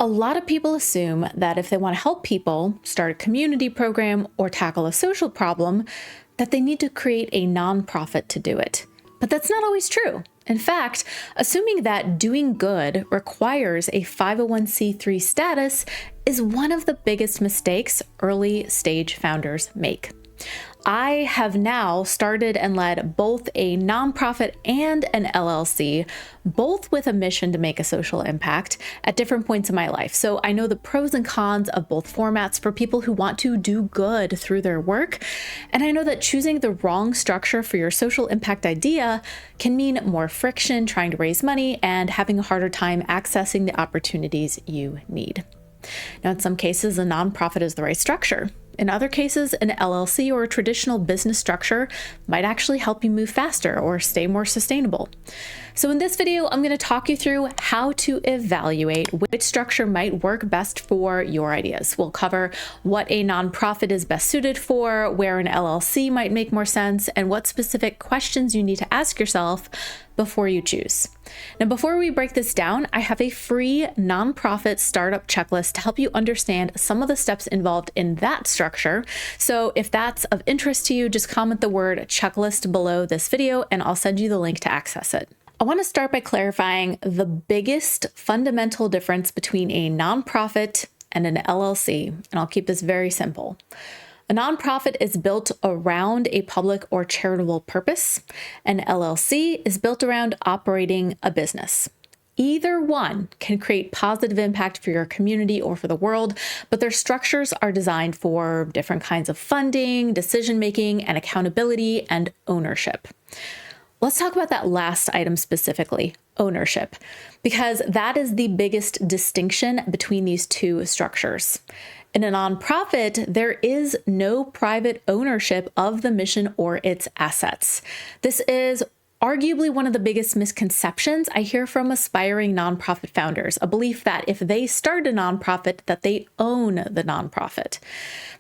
A lot of people assume that if they want to help people, start a community program, or tackle a social problem, that they need to create a nonprofit to do it. But that's not always true. In fact, assuming that doing good requires a 501c3 status is one of the biggest mistakes early stage founders make. I have now started and led both a nonprofit and an LLC, both with a mission to make a social impact at different points in my life. So I know the pros and cons of both formats for people who want to do good through their work. And I know that choosing the wrong structure for your social impact idea can mean more friction trying to raise money and having a harder time accessing the opportunities you need. Now, in some cases, a nonprofit is the right structure. In other cases, an LLC or a traditional business structure might actually help you move faster or stay more sustainable. So in this video, I'm going to talk you through how to evaluate which structure might work best for your ideas. We'll cover what a nonprofit is best suited for, where an LLC might make more sense, and what specific questions you need to ask yourself before you choose. Now, before we break this down, I have a free nonprofit startup checklist to help you understand some of the steps involved in that structure. So if that's of interest to you, just comment the word checklist below this video and I'll send you the link to access it. I want to start by clarifying the biggest fundamental difference between a nonprofit and an LLC, and I'll keep this very simple. A nonprofit is built around a public or charitable purpose. An LLC is built around operating a business. Either one can create positive impact for your community or for the world, but their structures are designed for different kinds of funding, decision-making, and accountability and ownership. Let's talk about that last item specifically, ownership, because that is the biggest distinction between these two structures. In a nonprofit, there is no private ownership of the mission or its assets. This is arguably one of the biggest misconceptions I hear from aspiring nonprofit founders, a belief that if they start a nonprofit, that they own the nonprofit.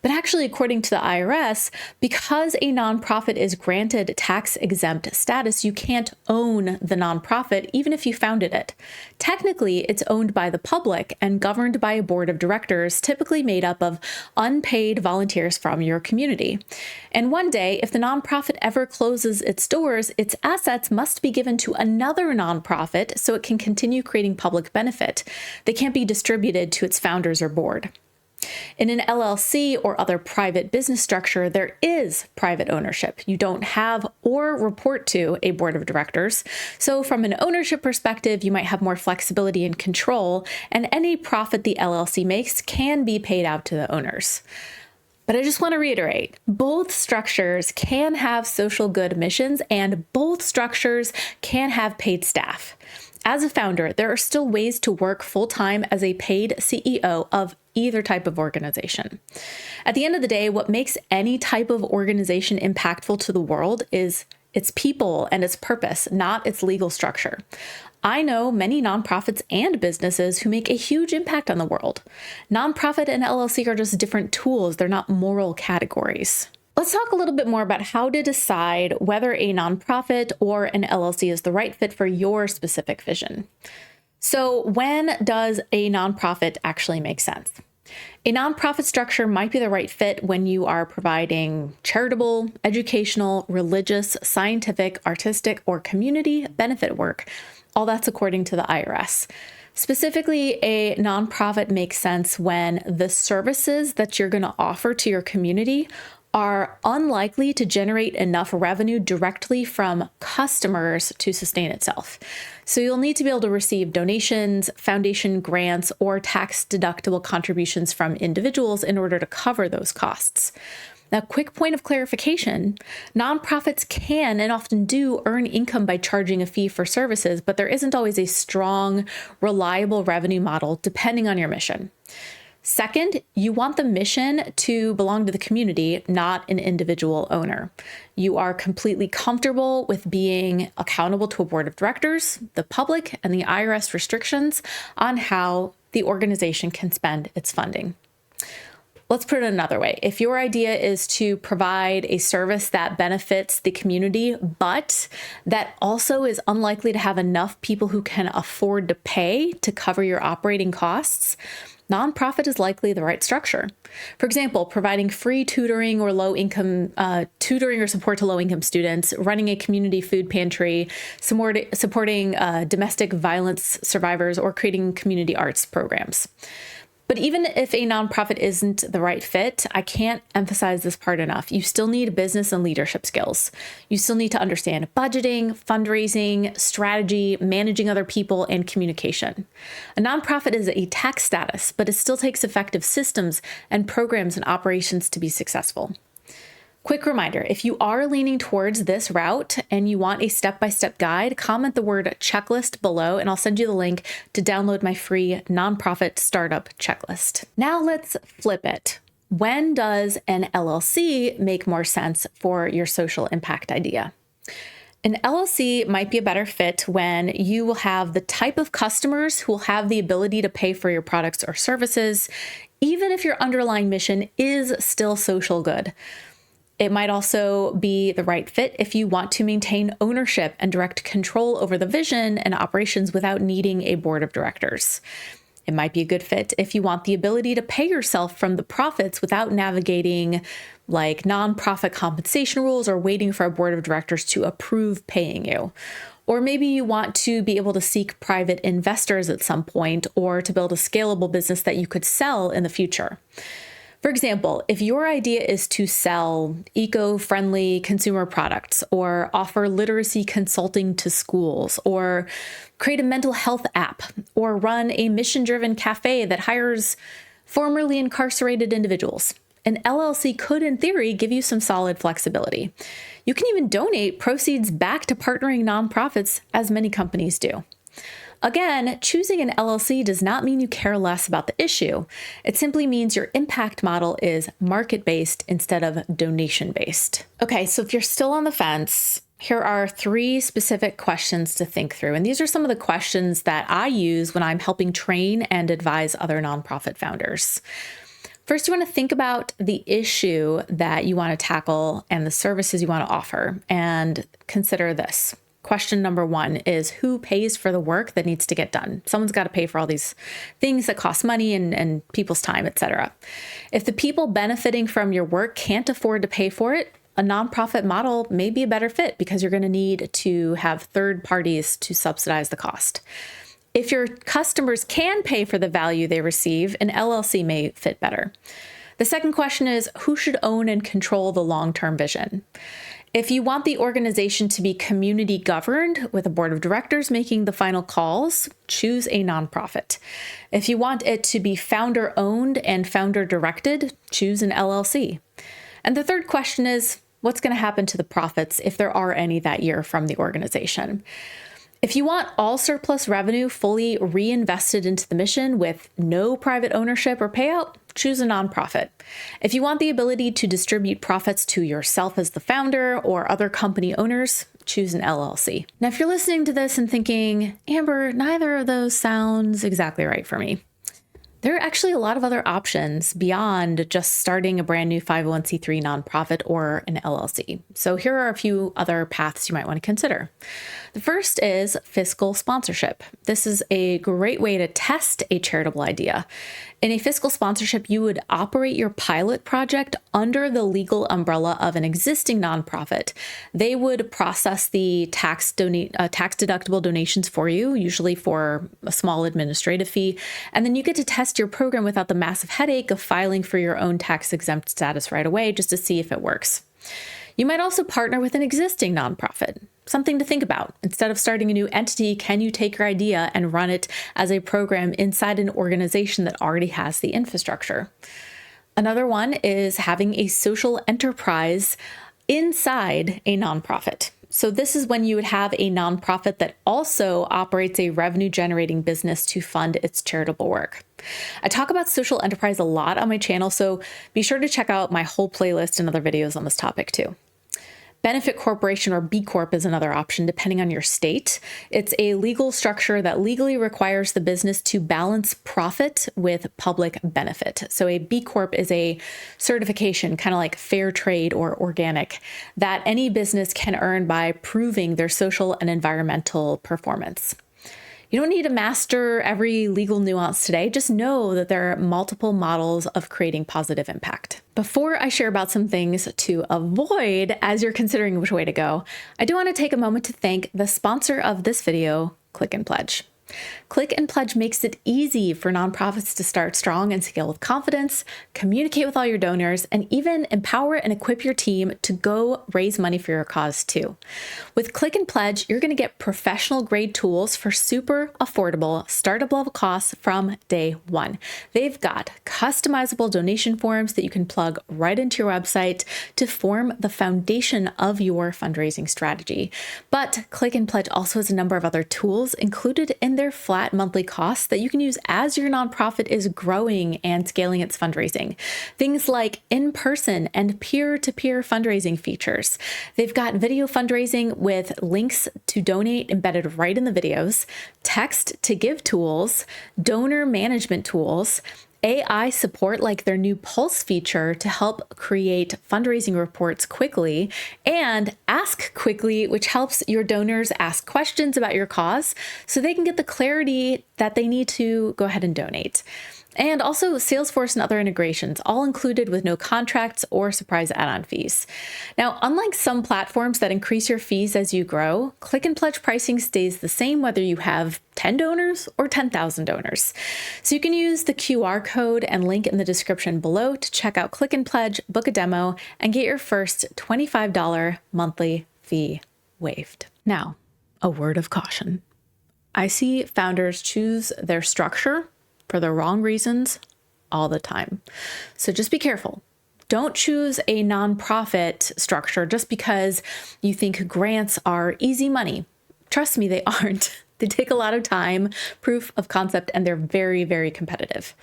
But actually, according to the IRS, because a nonprofit is granted tax-exempt status, you can't own the nonprofit even if you founded it. Technically, it's owned by the public and governed by a board of directors, typically made up of unpaid volunteers from your community. And one day, if the nonprofit ever closes its doors, its assets must be given to another nonprofit so it can continue creating public benefit. They can't be distributed to its founders or board. In an LLC or other private business structure, there is private ownership. You don't have or report to a board of directors. So from an ownership perspective, you might have more flexibility and control, and any profit the LLC makes can be paid out to the owners. But I just want to reiterate, both structures can have social good missions and both structures can have paid staff. As a founder, there are still ways to work full-time as a paid CEO of either type of organization. At the end of the day, what makes any type of organization impactful to the world is its people and its purpose, not its legal structure. I know many nonprofits and businesses who make a huge impact on the world. Nonprofit and LLC are just different tools. They're not moral categories. Let's talk a little bit more about how to decide whether a nonprofit or an LLC is the right fit for your specific vision. So when does a nonprofit actually make sense? A nonprofit structure might be the right fit when you are providing charitable, educational, religious, scientific, artistic, or community benefit work. All that's according to the IRS. Specifically, a nonprofit makes sense when the services that you're going to offer to your community are unlikely to generate enough revenue directly from customers to sustain itself. So you'll need to be able to receive donations, foundation grants, or tax-deductible contributions from individuals in order to cover those costs. Now, quick point of clarification, nonprofits can and often do earn income by charging a fee for services, but there isn't always a strong, reliable revenue model depending on your mission. Second, you want the mission to belong to the community, not an individual owner. You are completely comfortable with being accountable to a board of directors, the public, and the IRS restrictions on how the organization can spend its funding. Let's put it another way. If your idea is to provide a service that benefits the community, but that also is unlikely to have enough people who can afford to pay to cover your operating costs, nonprofit is likely the right structure. For example, providing free tutoring or tutoring or support to low-income students, running a community food pantry, supporting domestic violence survivors, or creating community arts programs. But even if a nonprofit isn't the right fit, I can't emphasize this part enough. You still need business and leadership skills. You still need to understand budgeting, fundraising, strategy, managing other people, and communication. A nonprofit is a tax status, but it still takes effective systems and programs and operations to be successful. Quick reminder, if you are leaning towards this route and you want a step-by-step guide, comment the word checklist below and I'll send you the link to download my free nonprofit startup checklist. Now let's flip it. When does an LLC make more sense for your social impact idea? An LLC might be a better fit when you will have the type of customers who will have the ability to pay for your products or services, even if your underlying mission is still social good. It might also be the right fit if you want to maintain ownership and direct control over the vision and operations without needing a board of directors. It might be a good fit if you want the ability to pay yourself from the profits without navigating like nonprofit compensation rules or waiting for a board of directors to approve paying you. Or maybe you want to be able to seek private investors at some point or to build a scalable business that you could sell in the future. For example, if your idea is to sell eco-friendly consumer products or offer literacy consulting to schools or create a mental health app or run a mission-driven cafe that hires formerly incarcerated individuals, an LLC could, in theory, give you some solid flexibility. You can even donate proceeds back to partnering nonprofits, as many companies do. Again, choosing an LLC does not mean you care less about the issue. It simply means your impact model is market-based instead of donation-based. Okay, so if you're still on the fence, here are 3 specific questions to think through. And these are some of the questions that I use when I'm helping train and advise other nonprofit founders. First, you want to think about the issue that you want to tackle and the services you want to offer, and consider this. Question number 1 is who pays for the work that needs to get done? Someone's got to pay for all these things that cost money and people's time, etc. If the people benefiting from your work can't afford to pay for it, a nonprofit model may be a better fit because you're going to need to have third parties to subsidize the cost. If your customers can pay for the value they receive, an LLC may fit better. The second question is who should own and control the long-term vision? If you want the organization to be community governed with a board of directors making the final calls, choose a nonprofit. If you want it to be founder owned and founder directed, choose an LLC. And the third question is, what's going to happen to the profits if there are any that year from the organization? If you want all surplus revenue fully reinvested into the mission with no private ownership or payout, choose a nonprofit. If you want the ability to distribute profits to yourself as the founder or other company owners, choose an LLC. Now, if you're listening to this and thinking, Amber, neither of those sounds exactly right for me, there are actually a lot of other options beyond just starting a brand new 501c3 nonprofit or an LLC. So here are a few other paths you might want to consider. The first is fiscal sponsorship. This is a great way to test a charitable idea. In a fiscal sponsorship, you would operate your pilot project under the legal umbrella of an existing nonprofit. They would process the tax deductible donations for you, usually for a small administrative fee, and then you get to test your program without the massive headache of filing for your own tax-exempt status right away just to see if it works. You might also partner with an existing nonprofit. Something to think about. Instead of starting a new entity, can you take your idea and run it as a program inside an organization that already has the infrastructure? Another one is having a social enterprise inside a nonprofit. So this is when you would have a nonprofit that also operates a revenue-generating business to fund its charitable work. I talk about social enterprise a lot on my channel, so be sure to check out my whole playlist and other videos on this topic too. Benefit corporation or B Corp is another option depending on your state. It's a legal structure that legally requires the business to balance profit with public benefit. So a B Corp is a certification, kind of like fair trade or organic, that any business can earn by proving their social and environmental performance. You don't need to master every legal nuance today. Just know that there are multiple models of creating positive impact. Before I share about some things to avoid as you're considering which way to go, I do want to take a moment to thank the sponsor of this video, Click and Pledge. Click and Pledge makes it easy for nonprofits to start strong and scale with confidence, communicate with all your donors, and even empower and equip your team to go raise money for your cause too. With Click and Pledge, you're going to get professional grade tools for super affordable startup level costs from day one. They've got customizable donation forms that you can plug right into your website to form the foundation of your fundraising strategy. But Click and Pledge also has a number of other tools included in their flat monthly costs that you can use as your nonprofit is growing and scaling its fundraising. Things like in-person and peer-to-peer fundraising features. They've got video fundraising with links to donate embedded right in the videos, text to give tools, donor management tools, AI support like their new Pulse feature to help create fundraising reports quickly, and Ask Quickly, which helps your donors ask questions about your cause so they can get the clarity that they need to go ahead and donate. And also Salesforce and other integrations, all included with no contracts or surprise add-on fees. Now, unlike some platforms that increase your fees as you grow, Click and Pledge pricing stays the same whether you have 10 donors or 10,000 donors. So you can use the QR code and link in the description below to check out Click and Pledge, book a demo, and get your first $25 monthly fee waived. Now, a word of caution. I see founders choose their structure for the wrong reasons all the time. So just be careful. Don't choose a nonprofit structure just because you think grants are easy money. Trust me, they aren't. They take a lot of time, proof of concept, and they're very, very competitive.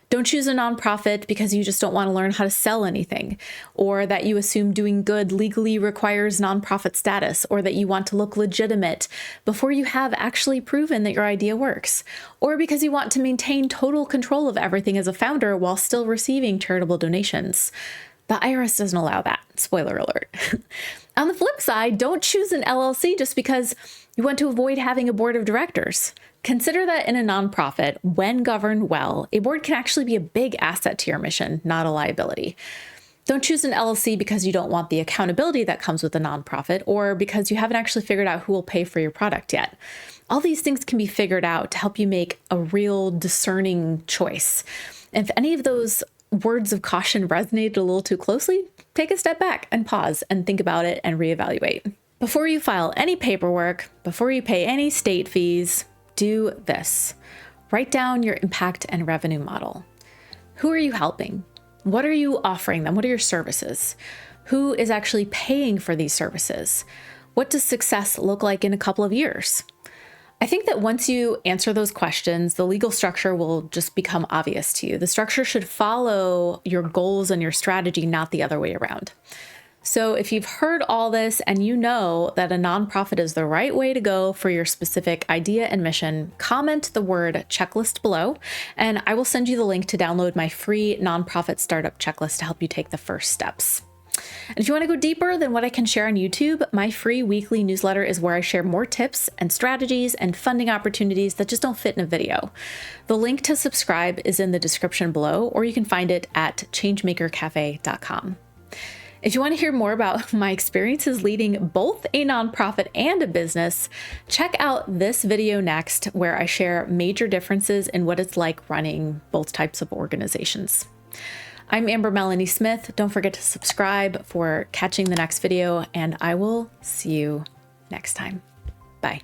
Don't choose a nonprofit because you just don't want to learn how to sell anything, or that you assume doing good legally requires nonprofit status, or that you want to look legitimate before you have actually proven that your idea works, or because you want to maintain total control of everything as a founder while still receiving charitable donations. The IRS doesn't allow that. Spoiler alert. On the flip side, don't choose an LLC just because you want to avoid having a board of directors. Consider that in a nonprofit, when governed well, a board can actually be a big asset to your mission, not a liability. Don't choose an LLC because you don't want the accountability that comes with a nonprofit, or because you haven't actually figured out who will pay for your product yet. All these things can be figured out to help you make a real discerning choice. If any of those words of caution resonated a little too closely, take a step back and pause and think about it and reevaluate. Before you file any paperwork, before you pay any state fees, do this. Write down your impact and revenue model. Who are you helping? What are you offering them? What are your services? Who is actually paying for these services? What does success look like in a couple of years? I think that once you answer those questions, the legal structure will just become obvious to you. The structure should follow your goals and your strategy, not the other way around. So if you've heard all this and you know that a nonprofit is the right way to go for your specific idea and mission, comment the word checklist below, and I will send you the link to download my free nonprofit startup checklist to help you take the first steps. And if you want to go deeper than what I can share on YouTube, my free weekly newsletter is where I share more tips and strategies and funding opportunities that just don't fit in a video. The link to subscribe is in the description below, or you can find it at changemakercafe.com. If you want to hear more about my experiences leading both a nonprofit and a business, check out this video next, where I share major differences in what it's like running both types of organizations. I'm Amber Melanie Smith. Don't forget to subscribe for catching the next video, and I will see you next time. Bye.